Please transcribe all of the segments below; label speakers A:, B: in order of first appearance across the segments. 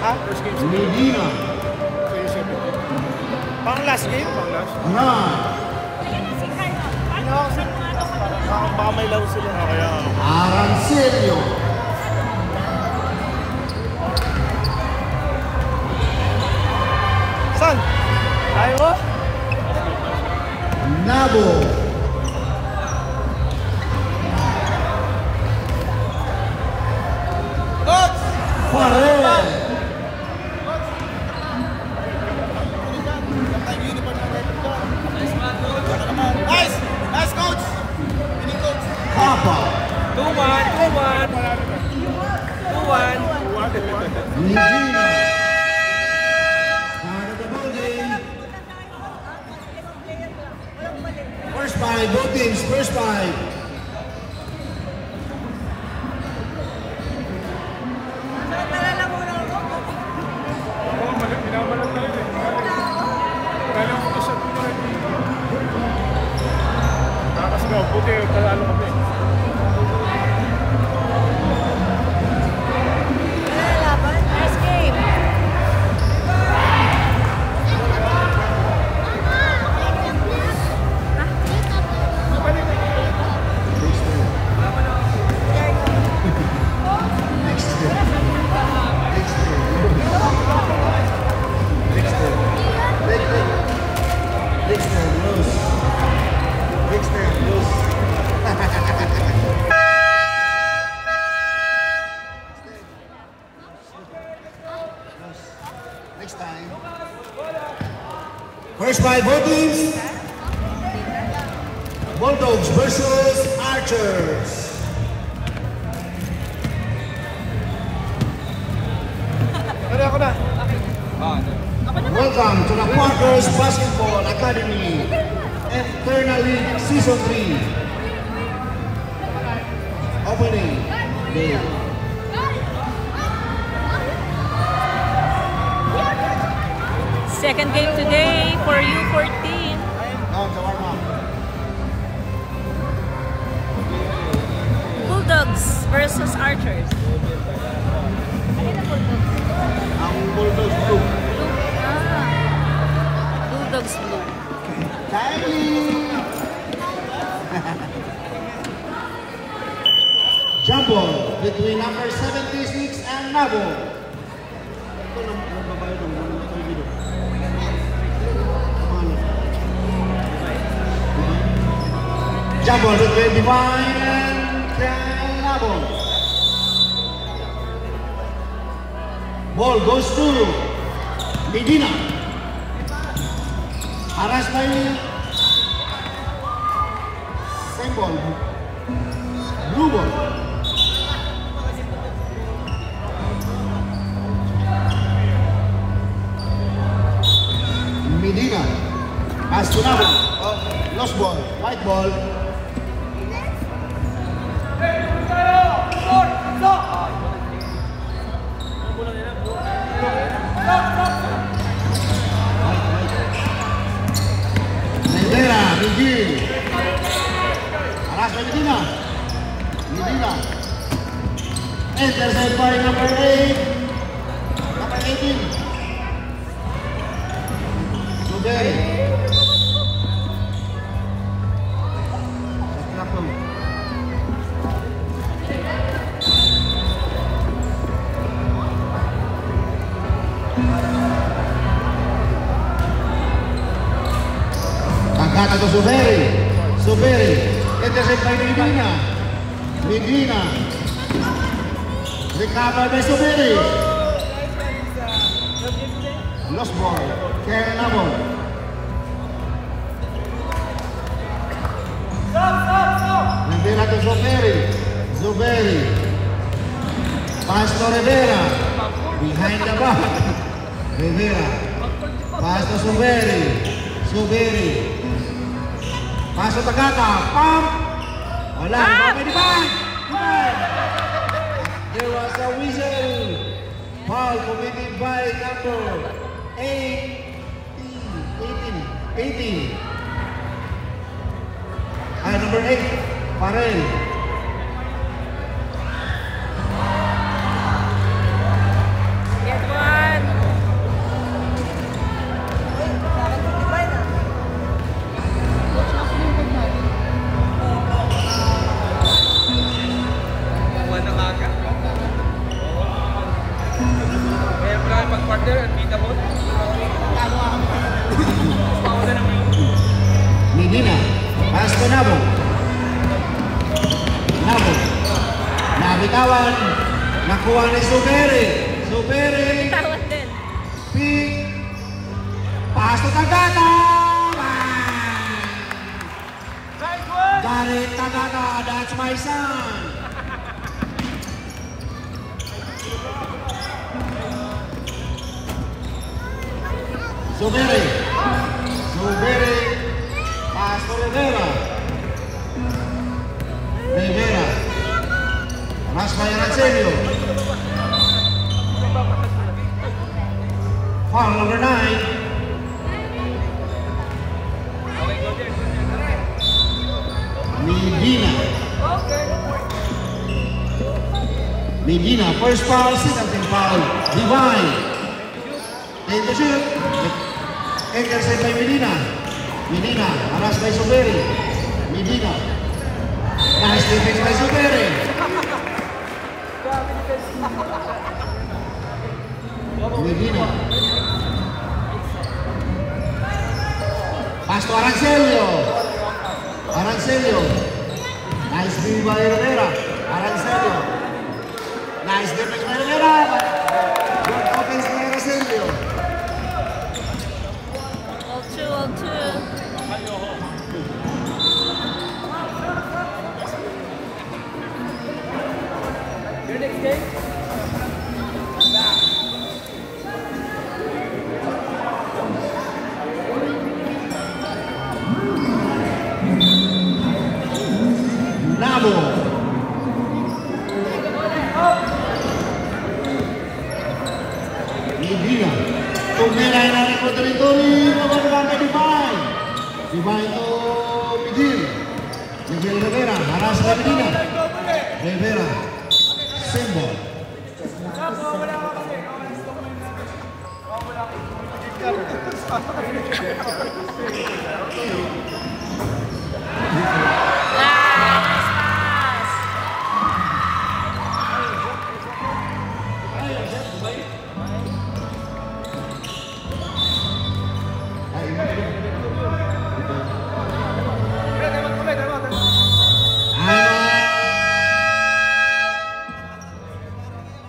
A: Ha?
B: First game.
C: Medina.
A: Pang last game?
B: Pang last.
A: Baka may laro sila.
B: Kaya
C: Arancilio.
A: San? Ayaw mo?
C: Nabo. Farel.
A: Nice! Nice, coach! Winning coach!
C: Papa.
A: 2-1, 2-1. 2-1.
C: Medina. Start of the ball game. First five, both teams, first five.
B: Pinamalat na yun eh. Kaya ko ito sa tunay. Nakakasigaw. Buti, talalo kami.
D: Nice game.
C: Next time. First five, both teams. Bulldogs versus Archers.
A: Ako na.
C: Welcome to the Quakers Basketball Academy Eternal League Season 3. Opening day.
D: Second game today for U14.
C: Down sa warm-up.
D: Bulldogs versus Archers.
C: Ang Bulldogs blue.
D: Bulldogs blue.
C: Timing! Jump ball between number 76 and Nabo. Ito lang babae ng mga video. Jump ball between Divine and Nabo. Ball goes to Medina. Aras by same ball. Blue ball. Medina. Pass to Nabo. Lost ball. White ball. Medina, Miguel. Aras by Medina. Medina. Intercept by number 8. Number 18. Suberi. Angkatan to Suberi. Suberi. Intercept by Medina. Medina. Recovered by Suberi. Lost ball. Karen Nabo. Rivera to Suberi. Suberi. Pass to Rivera. Behind the back. Rivera. Pass to Suberi. Suberi. Pass to Tagata. Pump. Wala. Pwede ba? There was a whistle. Foul committed by number 18. Number 8. Farel.
D: Good one.
A: pag-partner at kita mo. Pauna naman.
C: Medina, pass to Nabo. Nabo. Nabitawan. Nakuha ni Suberi. Suberi.
D: Tawad din.
C: Pick. Pass to Tagata. Dari Tagata, that's my son. Suberi. Suberi. Pass to Rivera. Rivera. Pass by Rancelio. Foul number 9. Medina. Medina, first foul, second foul. Divine. Take the shoot. Intercept by Medina. Medina, harassed by Suberi. Medina. Nice defense by Suberi. Medina. Pass to Arancelio. Arancelio. Nice move by Rivera. Arancelio. Nice defense by Rivera. Good offense by Arancelio.
D: All two.
A: Your next game?
C: Nabo. Medina. Tumilay na rin po teritori. Mababang kay Divine. Divine to Miguel. Miguel Rivera. Haras na Medina. Rivera. Symbol.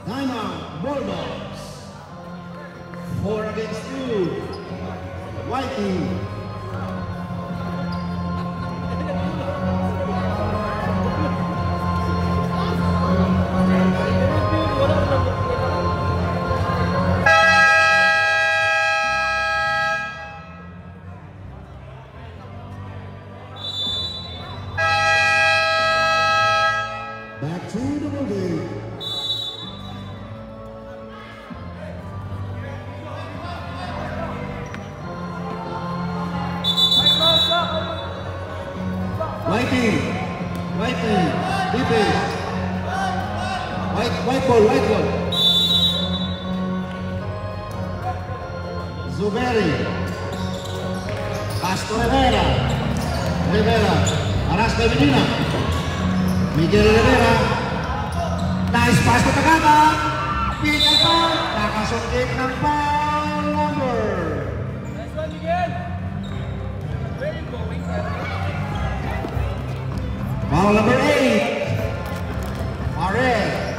C: Timeout, Bulldogs. 4 against 2. Whitey. Back to the building. Whitey, defense. White ball. Zuberi. Pass to Rivera. Aras by Medina. Miguel Rivera. Nice pass to Tagata. Pick and foul. Nakasungkit ng foul number.
A: Nice one, Miguel. Where are you going?
C: Foul number 8. Arel.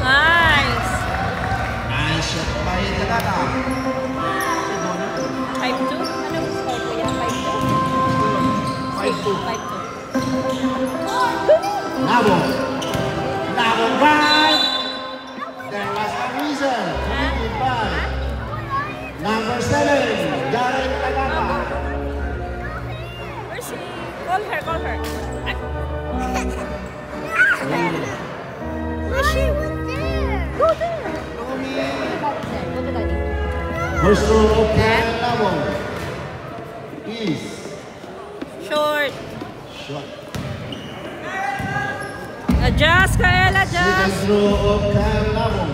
D: Nice.
C: Nice shot by Tagata.
D: 5-2. Anong score ko yan? 5-2? 5-2.
C: Nabo drive. There was a reason. Number 7, Darren Tagata.
D: Where's he? Call her. Where's she? Go there. Go to daddy.
C: First row of Nabo is
D: Short.
C: shot.
D: Adjust, Kael, adjust.
C: Second row of Nabo.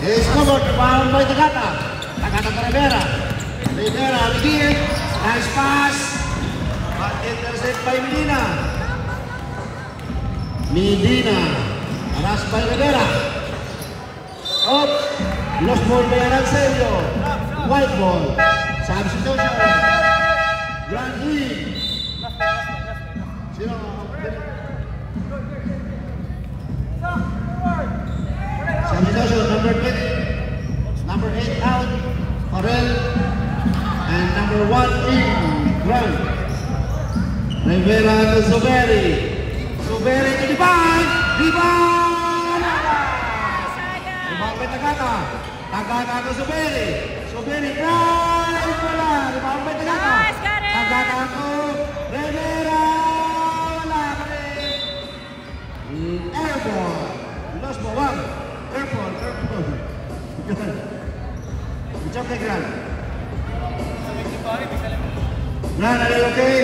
C: Is covered, rebound by Tagata. Tagata to Rivera. Rivera again. Nice pass. But intercept by Medina. Medina. Harassed by Rivera. Up. Lost ball by Arancelio. White ball. Substitution. Grand lead. Sino? Substitution number 8 out, Farrell, and number 1 in, Grant. Rivera to Zuberi. Zuberi to Divine. Divine! Rebound by Tagata. Tagata to Zuberi. Zuberi, drive! Wala. Rebound by Tagata. Tagata to Rivera. Wala pa rin. Airball. Lost ball 1. Careful. Good job, Grant. Grant, are you okay?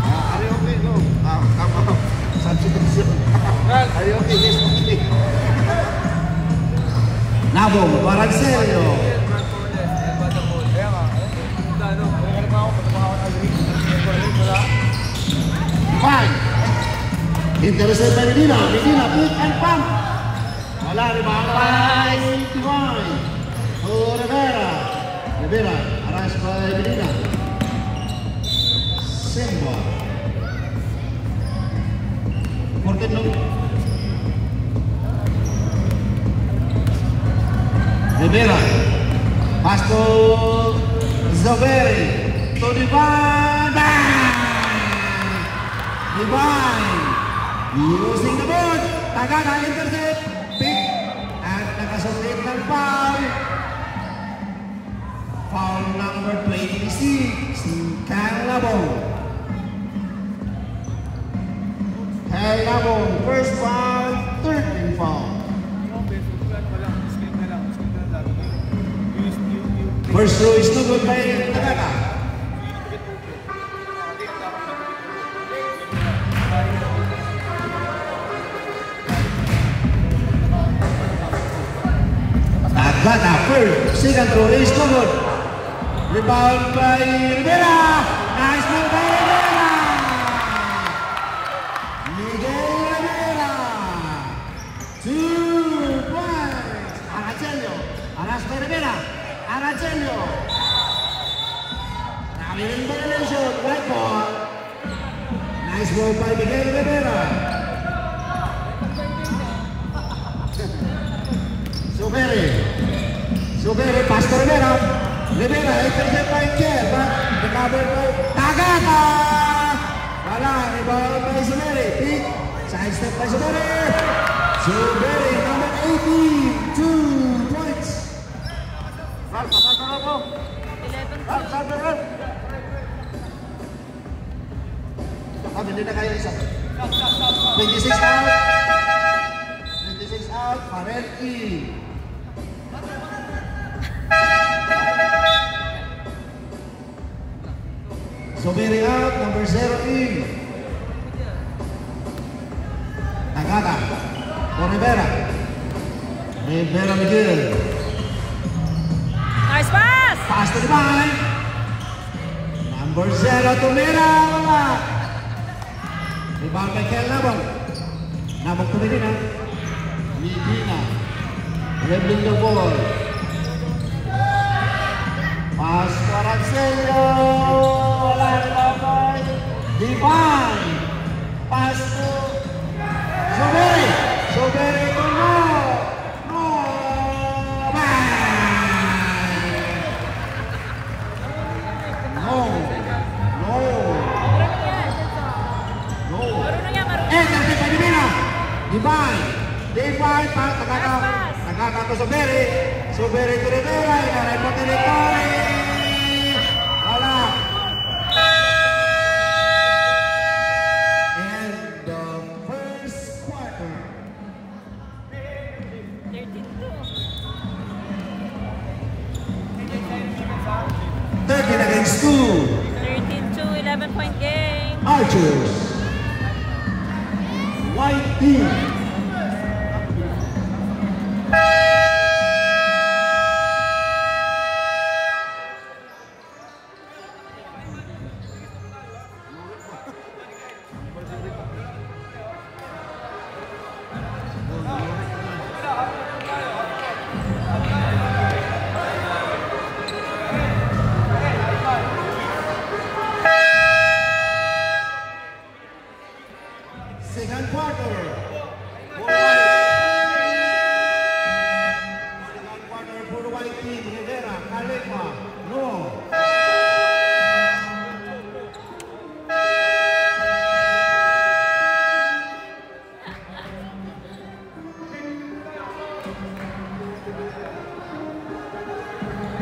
C: Are you okay? No. Come on. Substitution. Are you okay? Yes, okay. Nabong, Arancelio. Fine. Intercept by Medina. Medina, pick and pump. Wala, rebound by Divine. Oh, Rivera. Rivera, harassed by Medina. Same ball. Important no? Rivera. Pass to Zuberi. To Divine. Bang! Divine. Using the board. Tagata intercept. Pick. At nakasubmit ng foul. Foul number 26. Kyle Labong. Kyle Labong. First foul. 13 foul. First throw is no good by Tagata. Tagata first. Second throw is no good. Rebound by Rivera. Nice move by Rivera. Miguel Rivera. 2 points. Arancelio. Harassed by Rivera. Arancelio. Ramilin violation. White ball. Nice ball by Miguel Rivera. Zuberi, pass to Rivera. Rivera, intercept by Kiel, but recovered by Tagata. Wala, rebound by Zuberi. Pick, side step by Zuberi. Zuberi, number 18, 2 points. Ralph, pasal ako.
D: 11
C: Ralph. Hindi na kayo isa. 26 out. 26 out, Farrell E. Zuberi out, number 0 in. Tagata. For Rivera. Rivera Miguel.
D: Nice pass!
C: Pass to Divine. Number 0 to Mira. Wala. Rebound by Kel Labong. Labong to Medina. Medina. Dribbling the ball. Pass to Arancelio. Wala, rebound by Divine. Pass to Zuberi. Zuberi to Divine, Tagata to Zuberi. Zuberi to Rivera. Inaray po territory. Wala. End of first quarter. 13 against Nice 2.
D: 13-2, 11-point game.
C: Archers. White team. Second quarter. Second quarter for the white team. Rivera, Calema, no.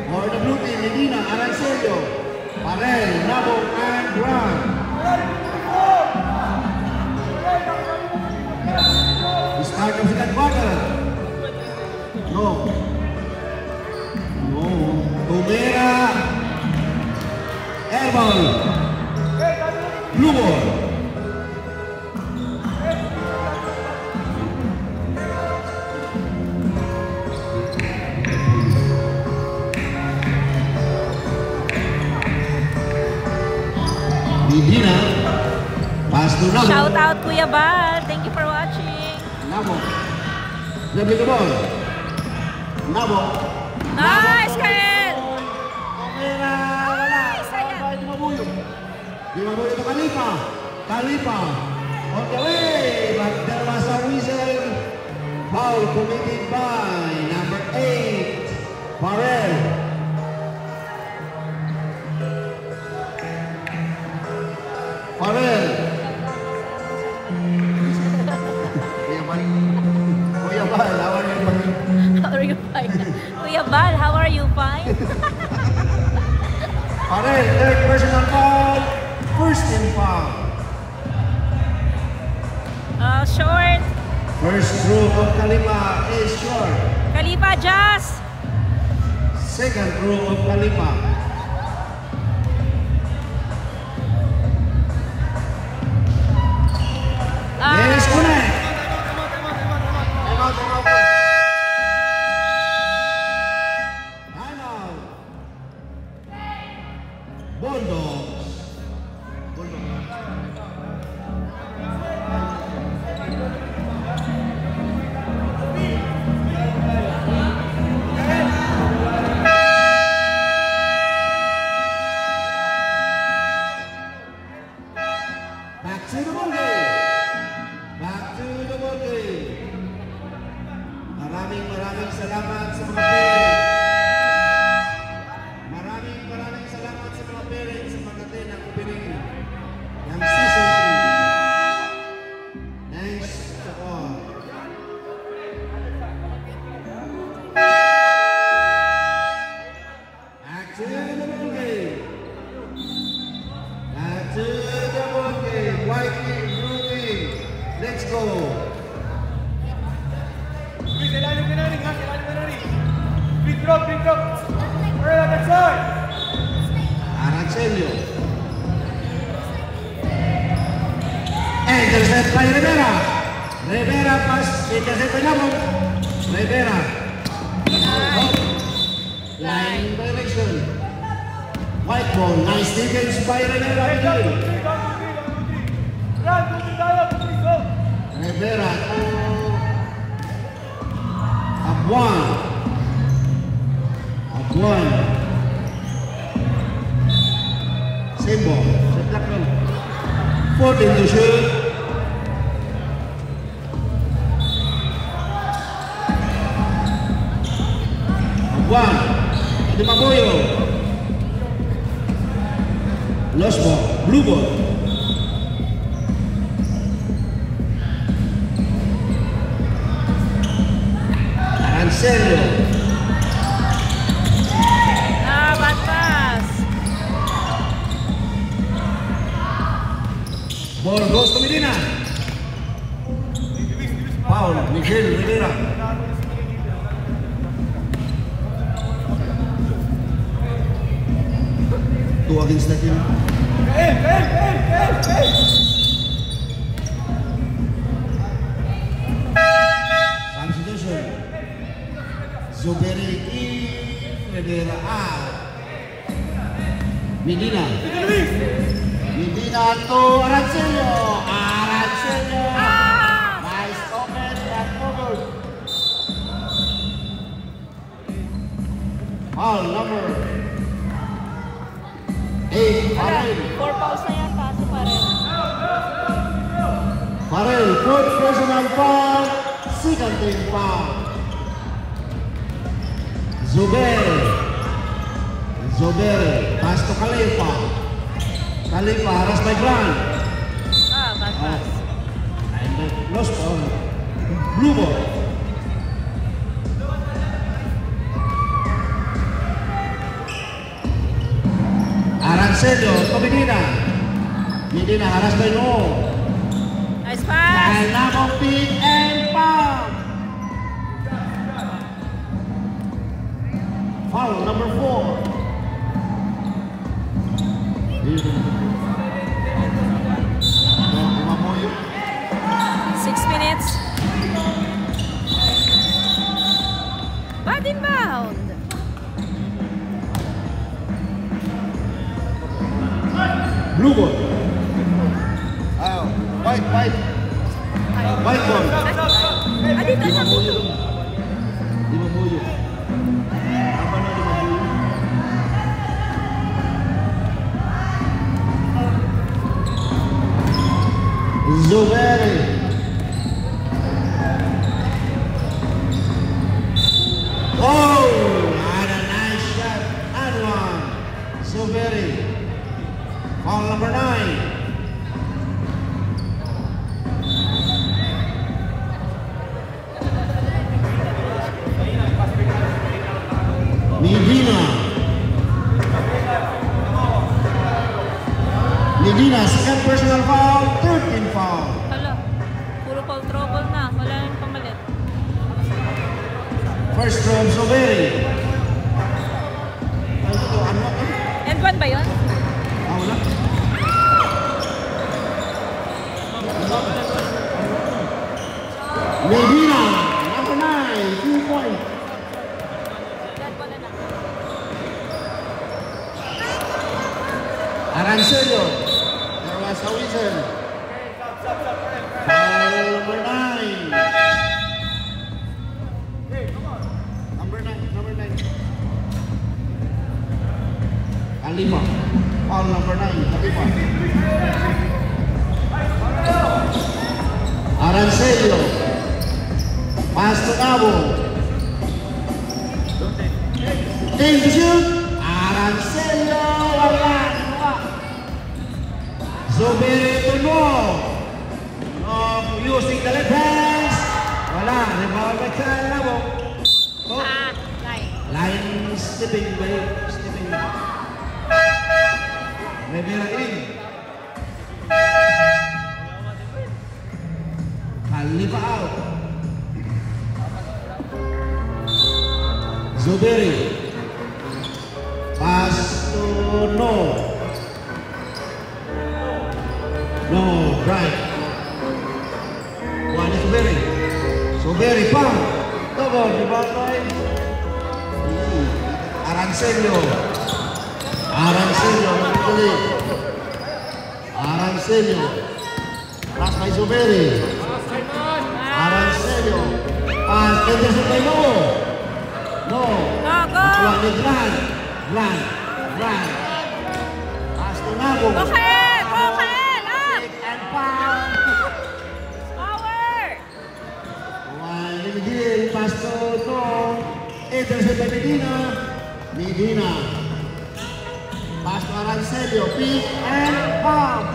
C: For the blue team, Medina, Arancelio, Parel, Nabo, and Grant. Start of second quarter. No. No. Tumera. Airball. Blue ball. Medina. Pass to Nabo.
D: Shout out Kuya Bal. Thank you for watching.
C: Nabo. Dribbling the ball. Nabo.
D: Nice, Kael!
C: Tumera.
D: Nice, ayan.
C: Di Mabuyo to Khalifa. Khalifa. On the way. But there was a whistle. Foul committed by number 8. Farrell. Farrell. Kuya Bal, how are you?
D: How are you fine? Kuya Bal, how are you fine?
C: Farrell, third personal foul. First team foul.
D: Short.
C: First throw of Khalifa is short.
D: Khalifa, just.
C: Second throw of Khalifa. Yes, connect. Time out. Bulldogs. Back to the ball game. Back to the ball game. Maraming salamat sa mga parents. Maraming salamat sa mga parents sa pagdating ng opening ng season 2. Thanks to all. Back to the ball game. Back to the ball game. White team, blue team. Let's go.
A: Please, ilalim ka na rin, ha? Ilalim ka na rin. Big drop, big drop. Alright, on that side.
C: Arancelio. Intercept by Rivera. Rivera pass. Intercept by Nabo. Rivera. Line direction. White ball. Nice defense by Rivera.
A: Hey, down to three, down to three, down to three. Run, 2, 3, tayo, 2, 3, go.
C: Rivera to Abuan. Abuan. Same ball. Set black ball. 14 to shoot. Abuan. Di Mabuyo. Lost ball. Blue ball. Arancelio.
D: Bad pass.
C: Ball goes to Medina. Foul, Miguel Rivera. go against the team. Substitution. Zuberi Rivera out. Medina. Medina to Arancelio. Arancelio. Nice open and forward. Foul number 8. Farrell.
D: 4 fouls na yan, kaso Farrell.
C: Farrell, fourth personal foul. Second team foul. Zuberi, pass to Khalifa. Khalifa, harus by Grant.
D: Bad pass.
C: And then lost ball. Blue ball. Arancelio to Medina. Medina, harus by No.
D: Nice pass.
C: And now pick and foul. Foul number 4.
D: 6 minutes. Bad inbound.
C: Blue ball. White ball.
D: Dito na.
C: Di mamuyo. Apa na di mamuyo? Zuberi. Oh, and a nice shot and one. Zuberi. Foul number 9. Medina, second personal foul, 13 foul.
D: Hala, puro foul trouble na. Wala nang pamalit.
C: First from Zuberi.
D: And 1 ba yun?
C: Wala. Medina, number 9, 2 points.
D: That one na.
C: Arancelio, there was a whistle. Foul number 9. Number 9. Khalifa. Foul number 9, Khalifa. Arancelio. Pass to Cabo. Take the shoot. Arancelio. Wala. Zuberi to No. Using the left hands. Wala. Rebound by Cabo. Line stepping by stepping. Rivera in. Khalifa out. Zuberi. Pass to No. No, right. One is Zuberi. Zuberi, pump. Double, rebound by Arancelio. Arancelio. Pass by Zuberi. Arancelio. Pass, Anderson by No. No. One is Grant. Pass to Nabo.
D: Okay, up!
C: And foul.
D: Power!
C: One in the hill, pass to No. Intercept by Medina. Pass to Arancelio. Pick and pump.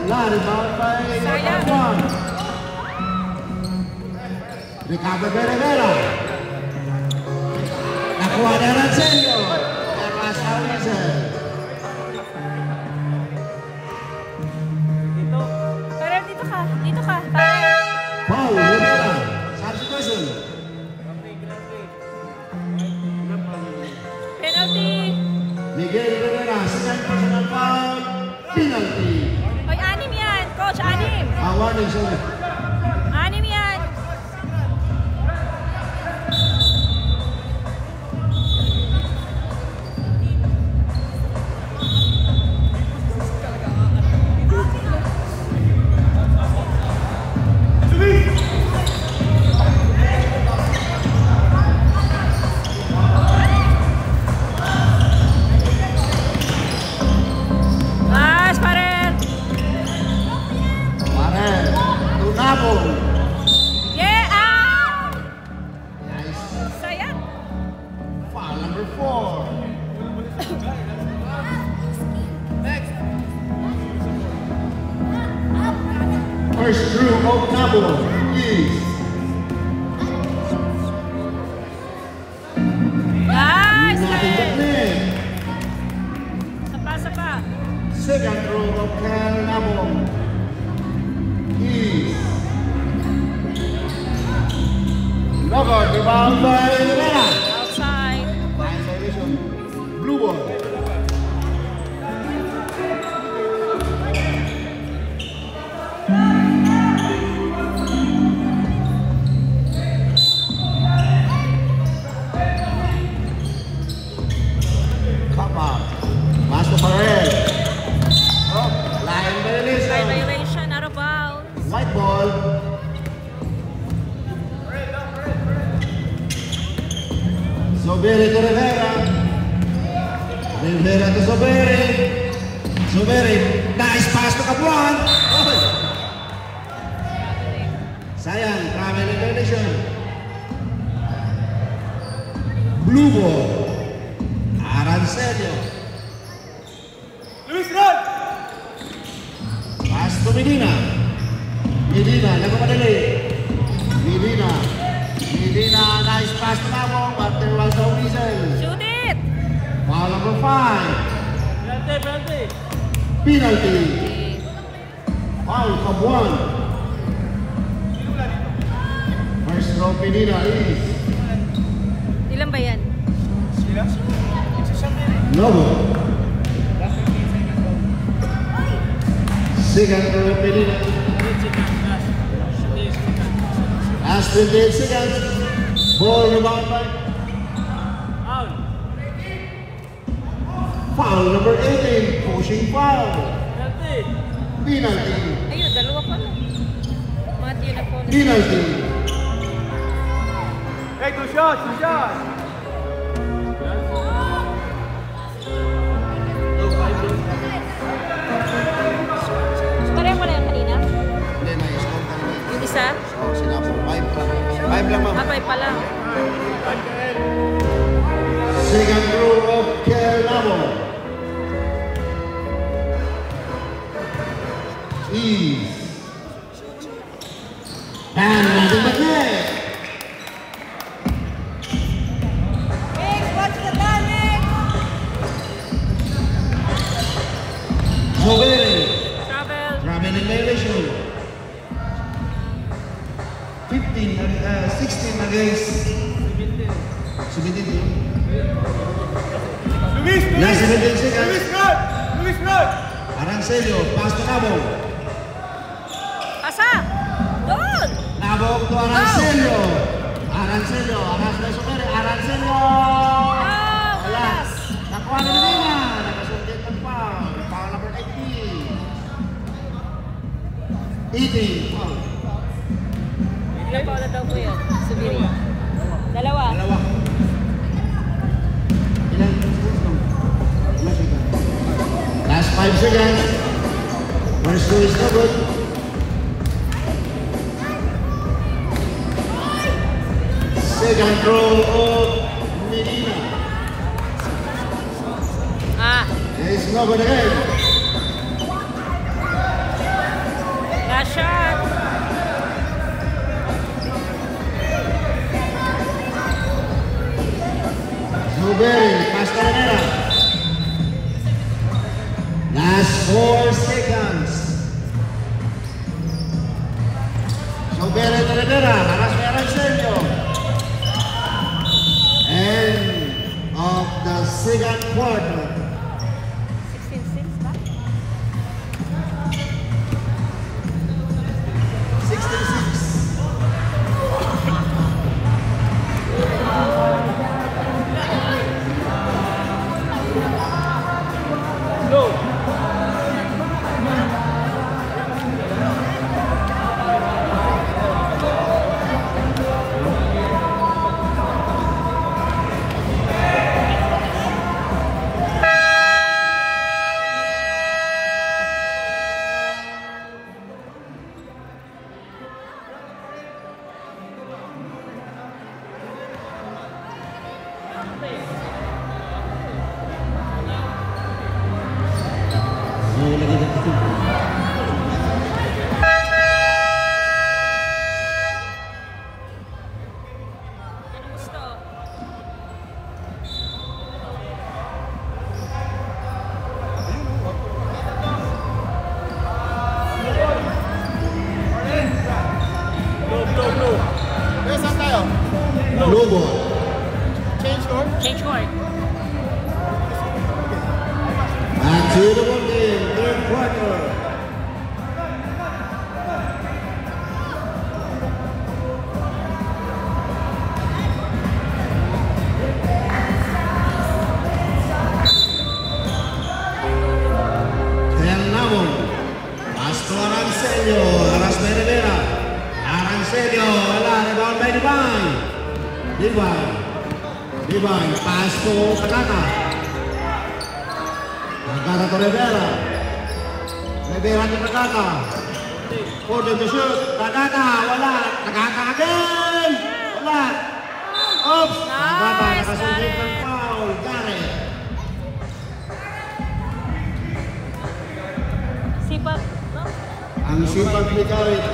C: Rebound by
D: Sayang.
C: Juan. Recover by Rivera. Nakuha ni Arancelio. There was a whistle.
D: Pero dito ka.
C: Foul, Rivera. Substitution.
D: Penalty.
C: Miguel Rivera, second personal foul, penalty.
D: Oy, anim yan. Coach, anim.
C: Warning, sorry.
D: Anim yan. Nice, Parel.
C: Parel, Tunabong.
D: Yeah, ah!
C: Nice.
D: Sayang.
C: Foul number 4. First through of Nabong is
D: Nice,
C: nothing but
D: Parel.
C: net.
D: Sapa.
C: Second throw of Kel Nabong is no good. Rebound by Rivera.
D: Outside.
C: Line violation. Blue ball. Come on. Master Parel. Oh, line
D: Line
C: violation.
D: violation, out of bounds.
C: White ball. Soberi to Rivera. Rivera to Soberi. Soberi. Nice pass to Capuan. Oh. Sayang, travel violation. Blue ball. Arancelio.
A: Luis, run!
C: Pass to Medina. Medina, nagmamadali. Medina. Medina, nice pass to Nabong, but there was no reason.
D: Shoot it.
C: Foul number 5.
A: Penalty.
C: Penalty. Foul from 1. First throw Medina is
D: Ilan ba yan?
C: Novo. Second throw Medina. Last 28 seconds. Ball rebound by foul number 18. Pushing foul. Penalty.
D: Ayun, dalawa pa lang. Matthew na po.
C: Penalty.
A: Hey, 2 shots, 2 shots.
D: Pareho mo na yan kanina?
C: Hindi, na-score ka naman.
D: Yung isa?
C: Oo, sila po. 5 lang, ma'am.
D: Abay pala.
C: Second row of Kel Nabong is and nothing but net. Soberi.
D: Travel.
C: Travel in violation. 16 against 17.
A: Luis,
C: Last
A: Luis.
C: 17 seconds.
A: Luis, run! Luis, run!
C: Arancelio, pass to Nabong.
D: Pasa! Doon!
C: Nabong to Arancelio. Arancelio, aras na Soberi. Arancelio.
D: Oh,
C: Wala.
D: pass!
C: Nakuha na nila. Nakasungkit ng foul. Foul number 18. 18. Foul.
D: Ilan pa daw po yun? Subiri. Dalawa.
C: Dalawa. Ilan seconds lang? Ilan seconds? Last 5 seconds. First throw is no good. Second throw of Medina.
D: Ah,
C: It's no good again.
D: last shot.
C: Soberi, Castanera. Last 4 seconds. Soberi to Rivera. Haras by Arancelio. End of the second quarter. Blue ball.
D: Change court.
C: Back to the ball game, third quarter. Arancelio, aras by Rivera. Arancelio, wala, rebound by Divine. Divine, pass to Tagata. Tagata to Rivera. Rivera to Tagata. For them to shoot. Tagata, wala. Tagata again. Wala. Oops. Tagata, nakasundin ng foul. Gareth.
D: Sipag.
C: Ang sipag ni Gareth.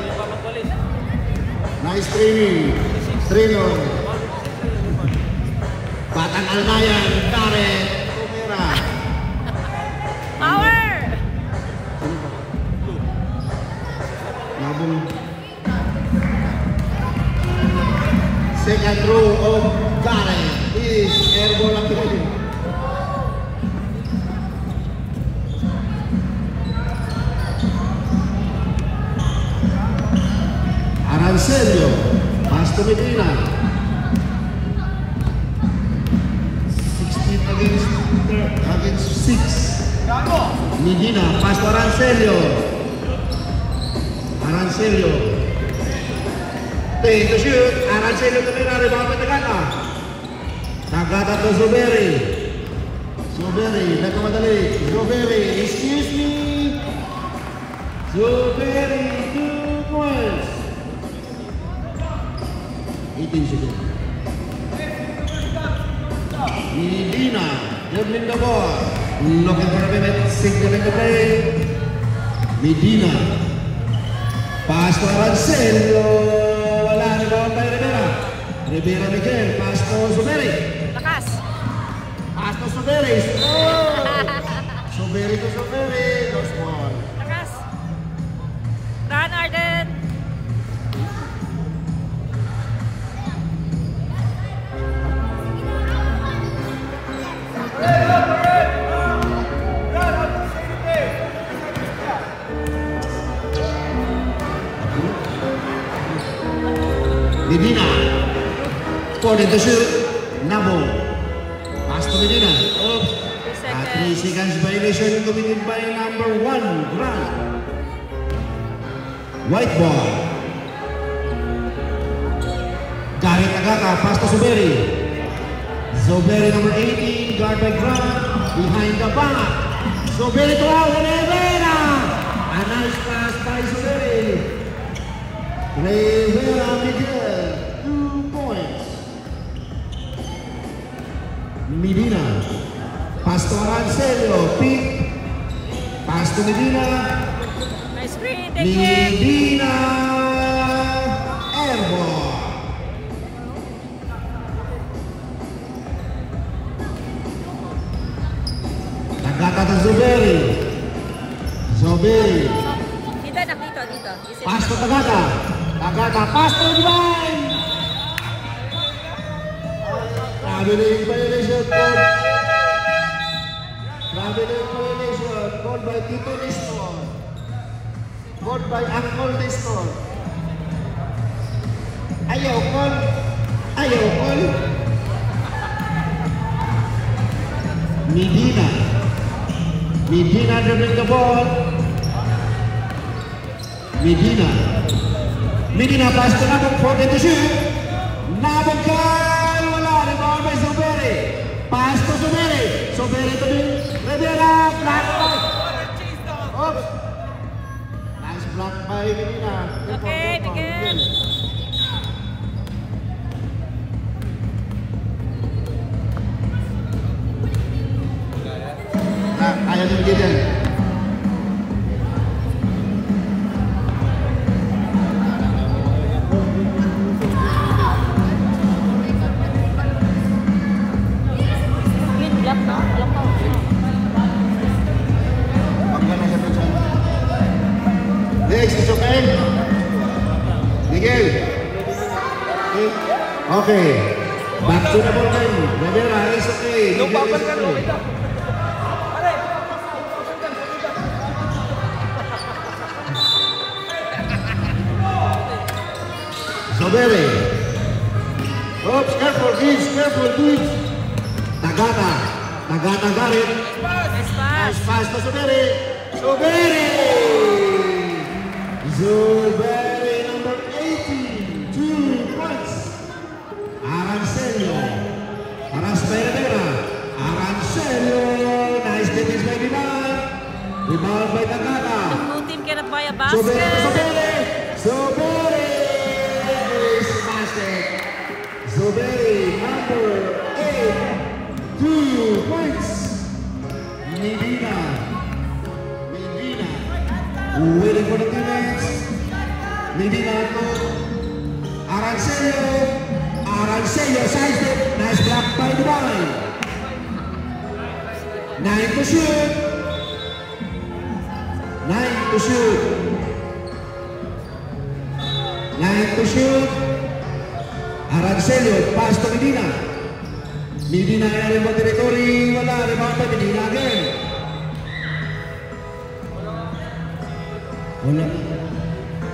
C: Nice trainer. Batang Almayan, Gareth Tumera.
D: Power!
C: Labong second row of Gareth is airball ang pinili. Arancelio, pass to Medina. 16 against 6. Medina, pass to Arancelio. Take to shoot. Arancelio to Medina, rebound by Tagata. Tagata to Zuberi. Nagkamadali. Zuberi, excuse me. Zuberi, 2 points. 18 seconds. Medina, dribbling the ball. Looking for a minute, signaling the play. Medina. Pass to Arancelio. Wala, rebound by Rivera. Rivera Miguel, pass to Zuberi.
D: Lakas.
C: Pass to Zuberi. Oh! Zuberi to Zuberi. No small.
D: Lakas. Run, Arden.
C: Medina, for the shoot, Nabo, pass to Medina. 3 seconds violation committed by number 1, Grant. White ball. Gareth Tagata, pass to Zuberi. Zuberi number 18, guard by Grant, behind the back. Zuberi to out, Rivera. A nice pass by Zuberi. Rivera Miguel, 2 points. Medina, pass to Arancelio, pick, pass to Medina.
D: Nice screen, take it.
C: Medina, airball. Tagata to Zuberi.
D: Dito.
C: Pass to Tagata. Pass to Divine. Traveling violation called by Tito Nestor. Called by Uncle Nestor. Ayaw call. Medina. Medina dribbling the ball. Medina pass to Nabok for them to shoot. Nabok kan, wala, rebound by Zuberi. Pass to Zuberi. Zuberi to Rivera. Block by. Oops. Nice block by Medina.
D: Okay, Miguel.
C: Kaya din Miguel yan.
D: Yun, block na. Block na.
C: Next, it's okay? Miguel. Okay. Back to the ball game. Rivera, it's okay.
A: Nung
C: Miguel is
A: papal ka,
C: okay.
A: okay ka. Pare!
C: Zobere. Oops, careful, Gibbs. Tagata got it.
D: Nice pass.
C: Nice pass to Zobere. Zobere, number 18. 2 points. Arancelio. Paras by Rivera. Arancelio. Nice defense by Diman. Rebound by Tagata.
D: The blue team cannot buy a
C: Zobere.
D: basket.
C: Zobere. Zoberi, number 8, 2 points. Medina, waiting for the teammates. Medina to Arancelio, size it. Nice block by Dubai. 9 to shoot. Arancelio, pass to Medina. Medina in rebound territory, wala, rebound by Medina again. Wala.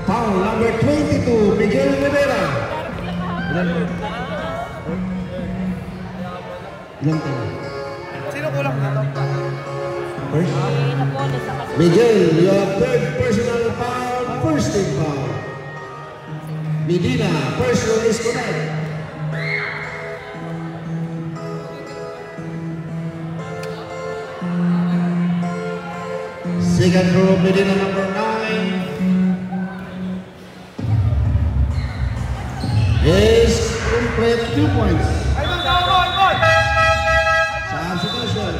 C: Foul number 22, Miguel Rivera. Ilang tayo?
A: Sino kulang na?
C: First?
D: Napolis sa kasi.
C: Miguel, your third personal foul, first team foul. Medina, personal is correct. Second row, Medina number 9 is complete 2 points.
A: Ay, Ivan!
C: Substitution.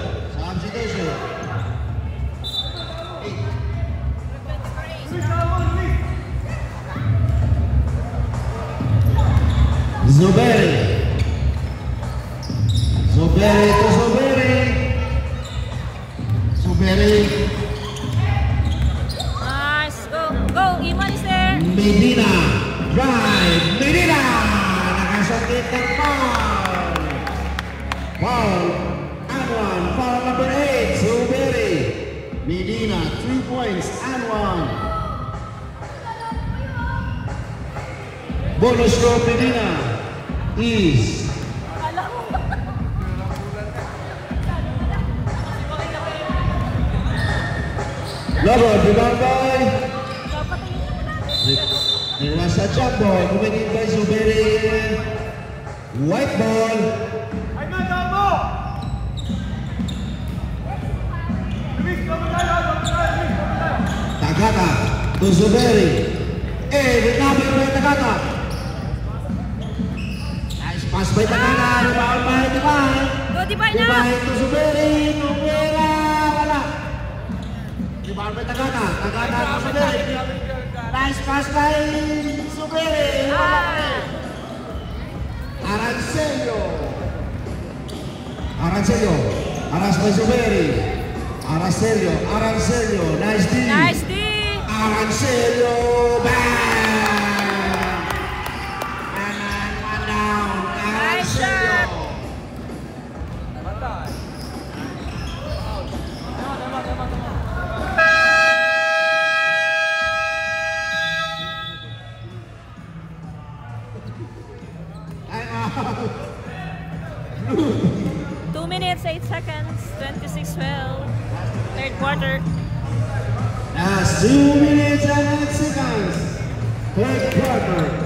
C: Zoberi to Zoberi.
D: Nice. Go. Iman is there.
C: Medina, drive. Medina, nakasakit ng foul. Foul number 8, Zoberi. Medina, 3 points and 1. Bonus row, Medina is Lobo, rebound by there was a jump ball committed by Zuberi. White ball.
A: Ay, man, tama! Luis, tama tayo!
C: Tagata to Zuberi. Recovery by Tagata. Nice pass by Tagata. Rebound by Divine.
D: Go, Divine na.
C: Divine to Zuberi. Nubera. Wala. Rebound by Tagata. Tagata to Zuberi. Nice pass by Zuberi. Arancelio. Aras by Zuberi. Arancelio. Nice D. Arancelio. Bang. And one down. Arancelio.
D: Two minutes, 8 seconds, 20
E: Third quarter.
C: Last 2 minutes and 8 seconds. Third quarter.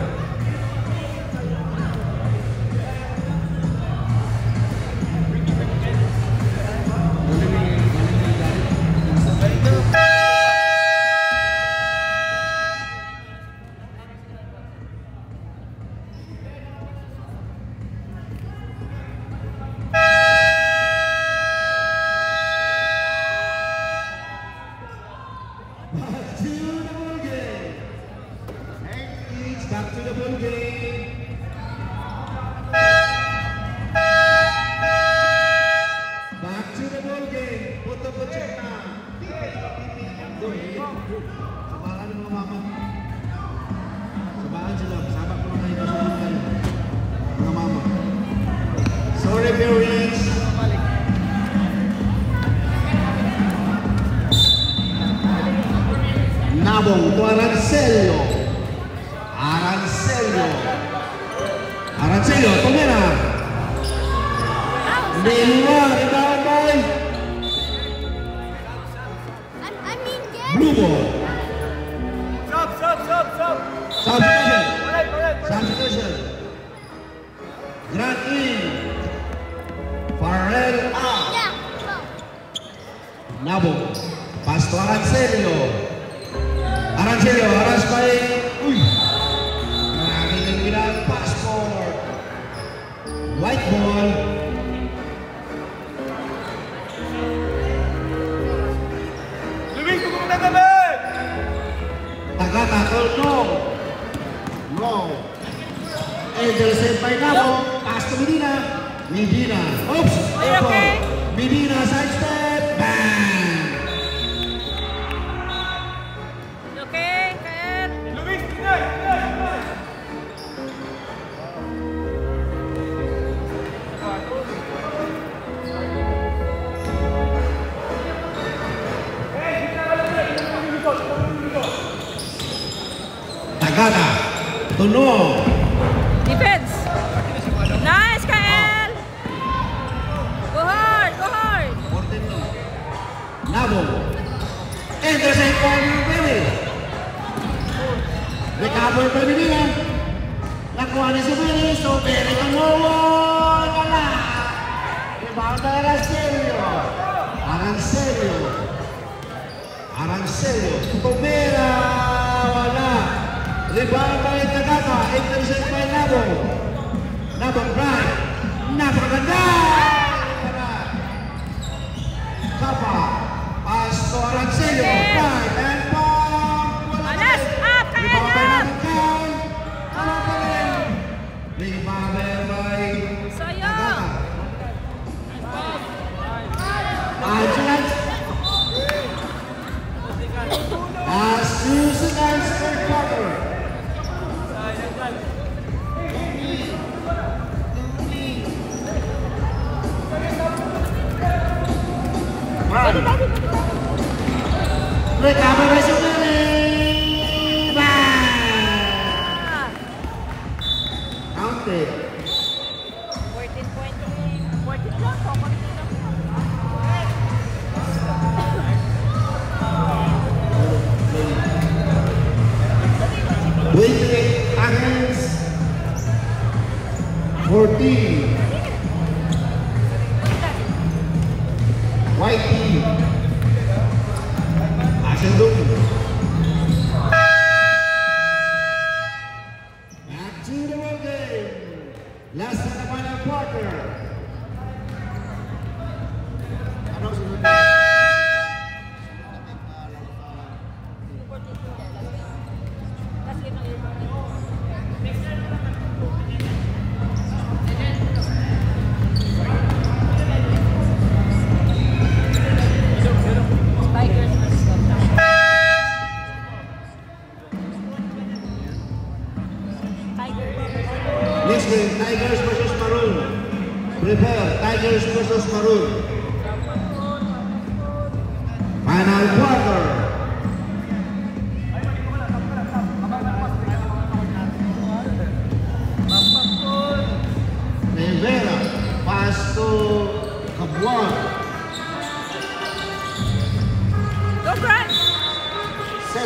C: Back to the ball game. Back to the ball game. Puto po check na. Sabahan ng mga mama. Sabahan sila. Sabak ko na kayo sa mga mama. Sorry parents. Nabong to Arancelio. Arancelio, tumira. Deliwa, rebound boy. Blue ball.
A: Stop.
C: Substitution.
A: Alright.
C: Substitution. Grant in. Farrell out. Nabong. Pass to Arancelio. Arancelio, aras by. Uy. Passport. White ball.
A: Luis, kung kumagagabi!
C: Taga-tackle, no. Intercept by Nabo. Pass to Medina. Oops.
E: Okay.
C: Medina side step. Bang.
E: Okay, Kael.
A: Luis, tingnan!
C: Tagada. Tunog.
E: Defense. Nice, Kael. Go hard.
C: Nabo. Intercept by Billy. Recover by Medina. Nakuha ni si Billy. So Billy tumulong. Wala. Rebound by Arancelio. Tumira. Wala. Rebound by Tagata. Intercept by Nabo. Bright. Napakaganda. Kapa. Pass to Arancelio. Bright. And pump.
E: Alas, up, Kael, up.
C: Rebound by
E: Sayo.
C: Agilent. Last 2 seconds per quarter. Recover by Sumili. Bang! Counted.
E: 14 point. 14 lang.
C: Against 14. White team. Asyadong. Back to the ball game. Last and the final quarter. Ano sunod? Next game, Tigers versus Maroon. Prepare, Tigers versus Maroon. Final quarter. Rivera, pass to Cabuan.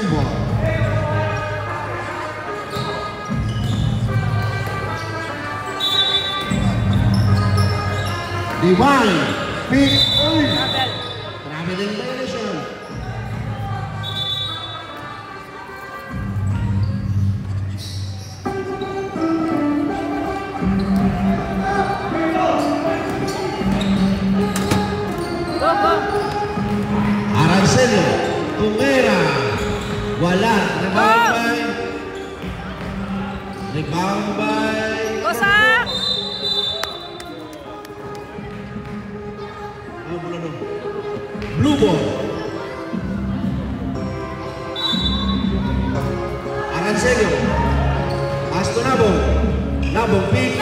C: Sambor. Divine, pick,
E: Double.
C: traveling violation.
E: Go, go.
C: Arancelo, Tumera, wala. Rebound by
E: Go, Sak.
C: Blue ball. Arancelo, pass to Nabong. Nabong, pick.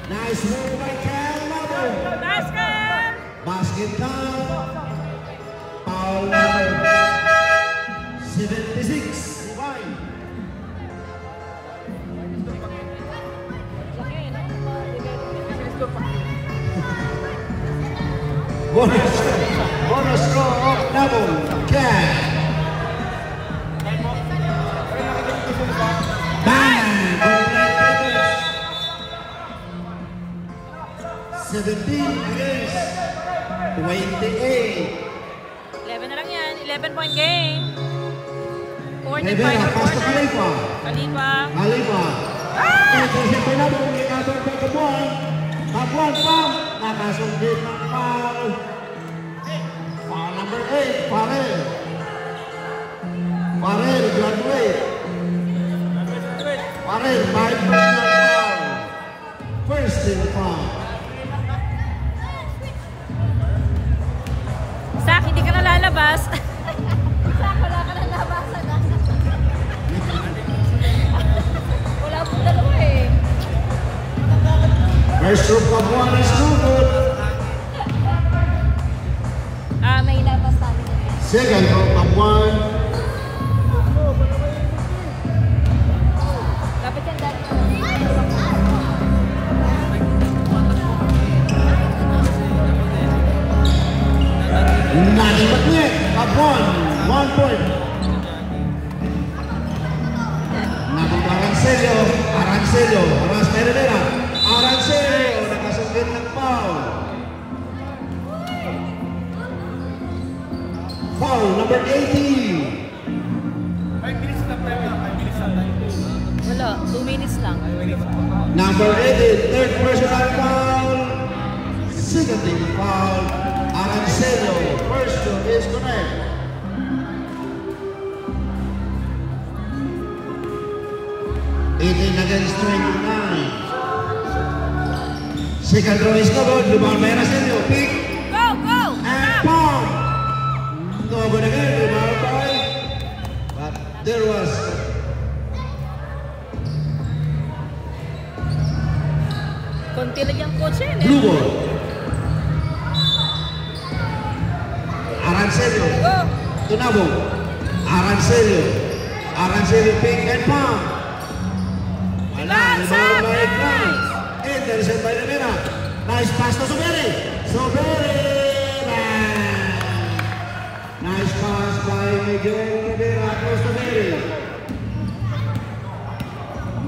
C: Nice move by Kel Nabong.
E: Nice, Kel.
C: Basket down. Foul number 76. Divine. Bonus throw of Nabong. Kel. Bang! 17 against 28.
E: 11 na lang yan. 11-point game. 45
C: Rivera,
E: na
C: pass to
E: quarter.
C: Khalifa.
E: Khalifa.
C: Khalifa. Intercept by Nabong. Recover by Kabuan. Kabuan pa. Nakasungkit ng foul. Foul number 8. Farrell. Farrell, graduate. Farrell, 5 personal foul. First team foul.
E: Sak, hindi ka na lalabas.
D: Sak, wala ka nang labasan na.
E: Wala pong dalawa eh.
C: First group of one is no good.
E: May
D: Labas namin na yan.
C: Second group of one.
D: Kapit yan dati.
C: Nothing but net. Of one. 1 point. Nabong Arancelo. Arancelo. Aras Rivera. Arancelo. Nakasungkit ng foul. Foul number 18.
A: 5 minutes na pa yun. 5 minutes na tayo.
E: Wala, 2 minutes lang.
C: Number 18. Third personal foul. Second team foul. Arancelo. First to is correct. Against 29. Second throw is covered. Rebound by Arancelo. Pick
E: Go, go!
C: and palm. No good again. Rebound by. But there was
E: Konti lang yung coach eh.
C: blue ball. Arancelo.
E: Go!
C: To Nabong. Arancelo. Arancelo pick and palm. Wala. Rebound by Franz. Intercept by Rivera. Nice pass to Soberi. Soberi. Nice pass by Miguel Rivera to Soberi.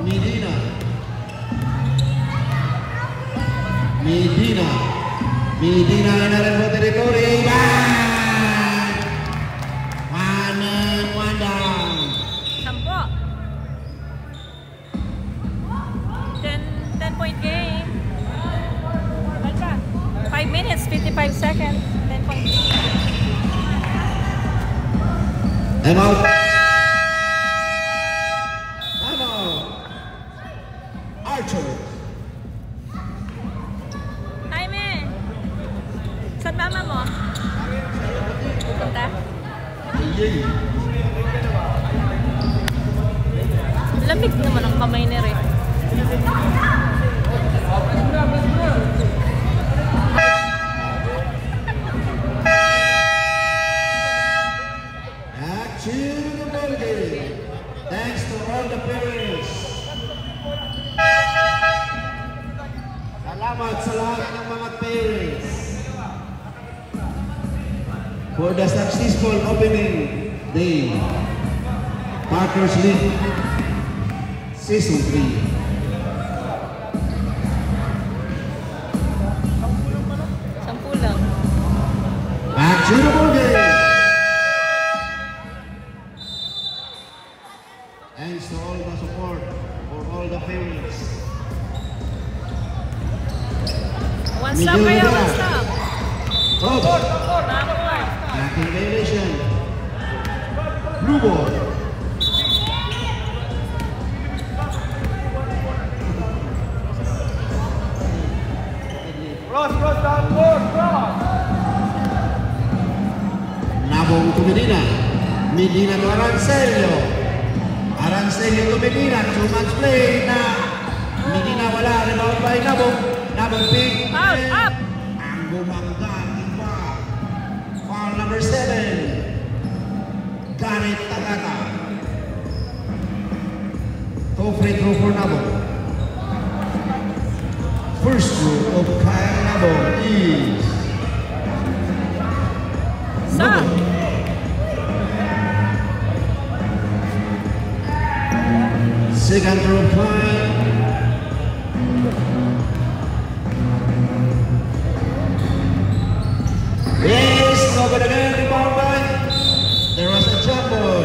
C: Medina. Medina. Medina in the territory. One and one down.
E: 10-point game. 5 minutes, 55 seconds. 10-point game.
C: Time out. Time out. Archer.
E: Jaime! Saan mama mo? Pupunta?
C: Yay.
E: Lamig naman ang kamay ni Rick.
C: Achieve the ball game. Thanks to all the parents. Salamat sa lahat ng mga parents. for the successful opening day. Parker's League Season 3.
E: Sampu lang.
C: Back to the ball game. Thanks to all the support for all the parents.
E: One stop kayo, one stop.
C: Oops.
E: Backward.
C: Back in violation. Blue ball.
A: Cross, downward, cross.
C: Nabong to Medina. Medina to Arancelio. Arancelio to Medina. 2 match play na Medina wala. Rebound by Nabong. Nabong pick.
E: Out, up.
C: Ang bumangga. Iba. Foul number 7. Gareth Tagata. 2 free throw for Nabong. First throw of Kyle Nabong is
E: Stop.
C: second throw of Kyle. Yes, no good again, rebound by. There was a jump ball.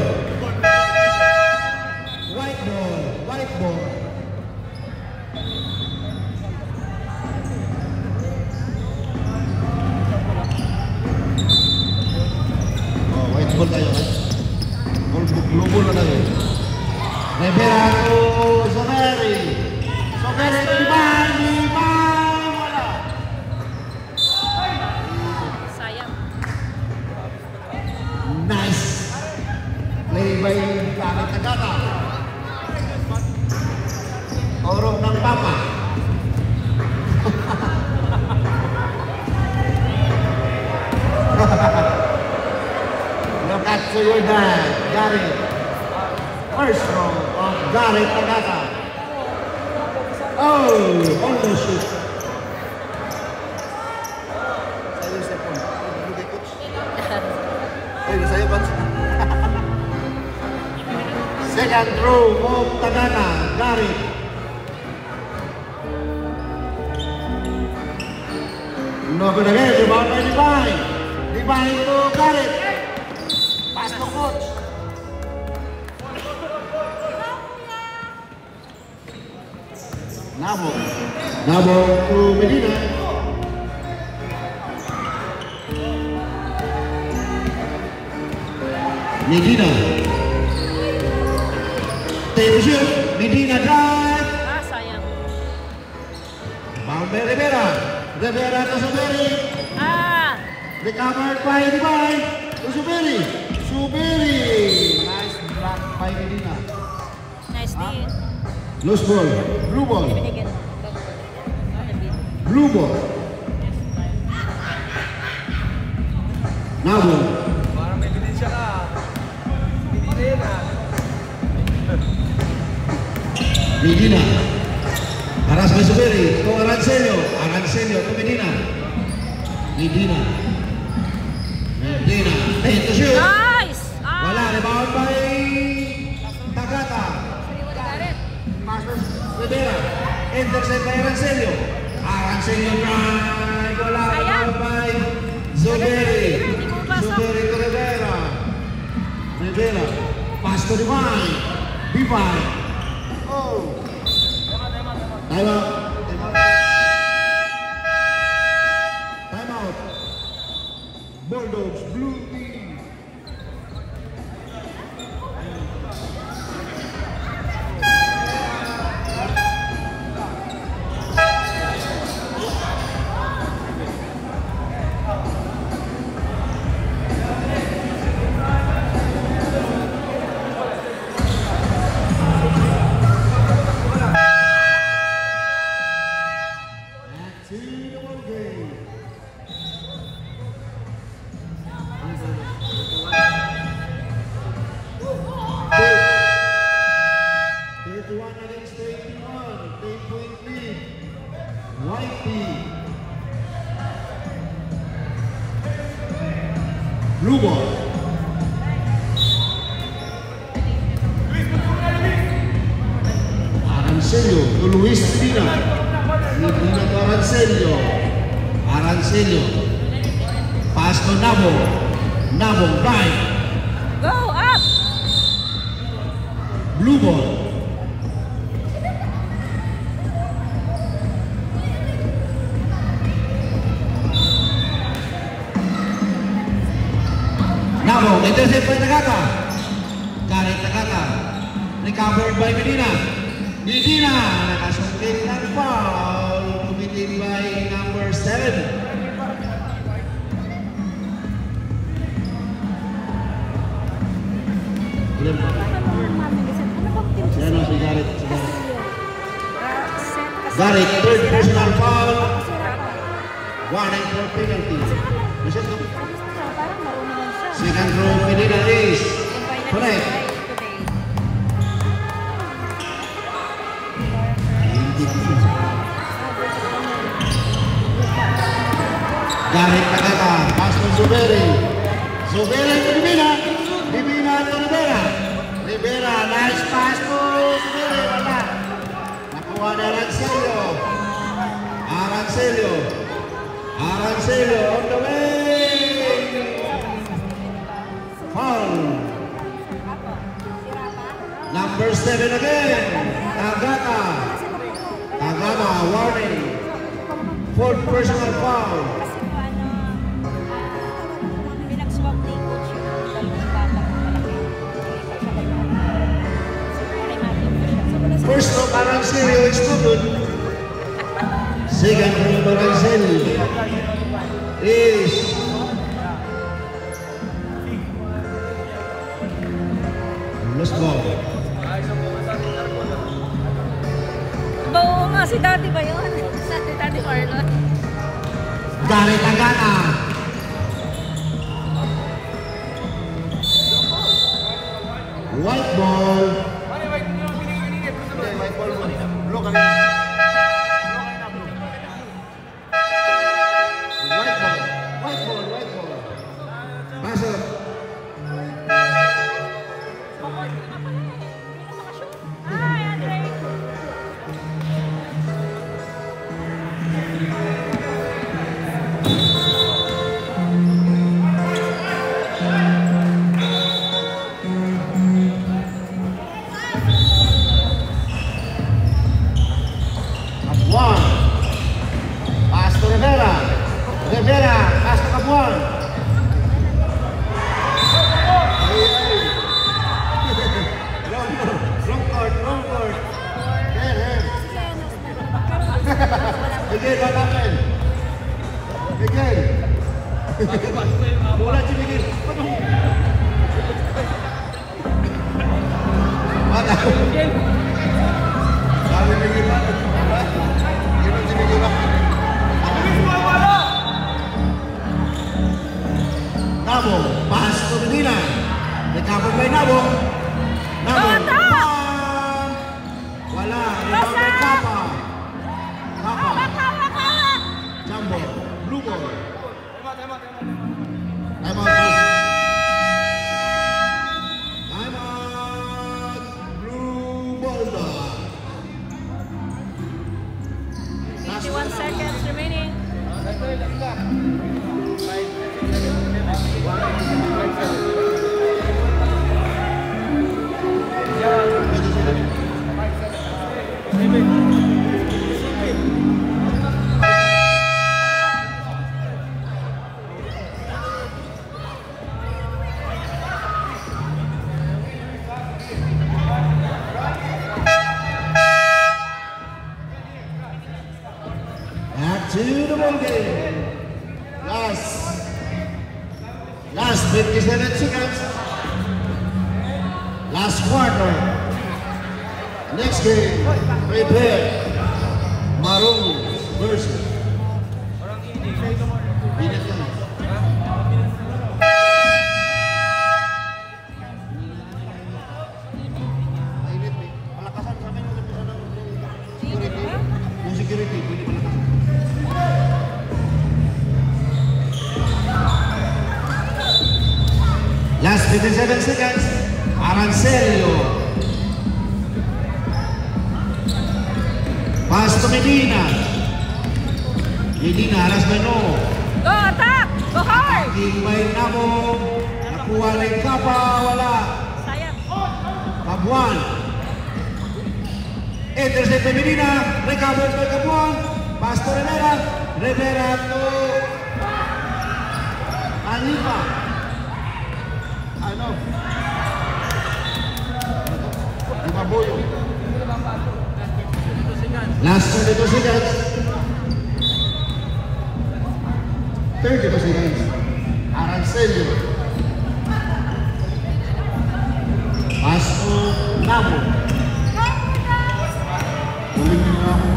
C: White ball, white ball. Oh, white ball tayo. Blue ball na tayo. Rivera to Zomeri. Zomeri, lima, wala.
E: Sayang.
C: Nice play by Gareth Tagata. Oro ng Papa. Look at your dad, Gareth. First throw of Gareth Tagata. Oh, almost shoot. Sa'yo sa phone. Hindi coach. Ay, sa'yo ba? Second throw of Tagata, Gareth. No good again, rebound by Divine. Divine to Gareth. Pass to coach. Nabong to Medina. Medina. Take shoot. Medina drive.
E: Ah, sayang.
C: Foul by Rivera. Rivera to Suberi.
E: Ah!
C: Recovered by Divine. To Suberi. Suberi. Nice block by Medina.
E: Nice din.
C: Loose ball. Blue ball.
E: Binigyan.
C: Blue ball. Nabong.
A: Parang may ebidensya ka. Medina.
C: Medina. Aras by Suberi. To Arancelio. Arancelio to Medina. Medina. Medina. Take to shoot.
E: Nice!
C: Wala.
E: Ah!
C: Rebound by Tagata. Masters Rivera. Intercept by Arancelio. Arancelio drive. Wala. Rebound by Zuberi. Zuberi to Rivera. Rivera. Pass to Divine. Divine. Oh. Time out. Time out. Bulldogs, blue team. Back to the ball game. Blue ball. Arancelio to Luis Medina. Medina to Arancelio. Arancelio. Pass to Nabo. Nabo right.
E: Go up!
C: Blue ball. Nabo, intercept by Takata. Gareth Takata. Recovered by Medina. Medina, nakasungkit ng foul. Committed by number 7.
D: Ano bang team siya?
C: Yan o si Gareth. Si Gareth.
D: Kasi
C: Gareth, third personal foul.
D: sira pa.
C: Warning for penalty. Reset ko.
D: Parang marunong lang siya.
C: Second row, Medina is correct. Gareth Takata, pass to Zuberi. Zuberi to Divina. Divina to Rivera. Rivera, nice pass to Zuberi. Wala. Nakuha na Arancelio. Arancelio. Arancelio on the way. Foul. Number 7 again. Tagata. Tagata, warning. Fourth personal foul.
D: Kasi po pinag-swap ni coach yung dalawang batang malaki.
C: First of Arancelio is no good. Second of Arancelio is lost ball.
E: Oo nga, si Daddy ba yun? Si Daddy Marlon.
C: Gareth Tagata. White ball. White ball. Blue kanina. White ball. White ball. White ball. Pasok.
E: Ay, Andre.
C: Kabuan. Pass to Rivera. Rivera, pass to Kabuan. Wrong court. Here. Miguel, what happened? Miguel. Bola si Miguel. What happened? Sabi Miguel. Gano'n si Miguel. Nabo, pass to Medina. Recovered by Nabo. Nabo. Wala. Rebound by Kapa. Kapa. Jumbo. Blue ball. Time out. Time out. Blue ball.
E: 51 seconds remaining.
C: Back to the ball game. Last 57 seconds. Last quarter. Next game, prepare. Marong versus Binatang. Palakasan sa amin yung security, pwede palakasan. 57 seconds. Arancelio. Pass to Medina. Medina, alas Beno.
E: Go, attack! Go hard!
C: Ibay Nabo. Nakuha rin Kapa, wala.
E: Sayang.
C: Kabuan. Intercept by Medina. Recovered by Kabuan. Pass to Rivera. Rivera to Alipa. Ano? Ibaboyo. Last 32 seconds. 32 seconds. Arancelio. Pass to Nabo. Huling na ako.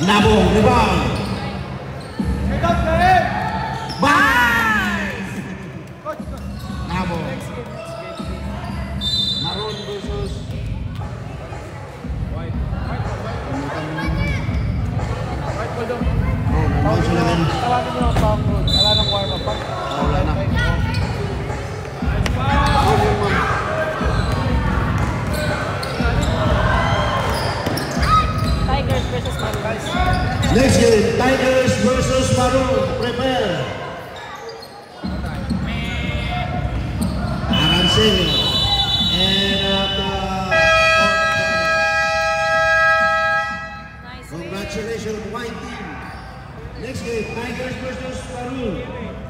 C: Nabo, rebound.
A: Head up, man.
C: Bang!
A: Coach, coach.
C: Nabo.
A: Next game, next game.
C: Maroon versus
B: White ball daw.
C: Maroon sila kan.
A: Tawagin mo ang pound road. Wala nang warm-up pa.
C: Wala na.
E: Tigers versus Maroons.
C: Next game, Tigers versus Maroon. Prepare. Arancelio. And
E: Nice.
C: congratulations, white team. Next game, Tigers versus Maroon.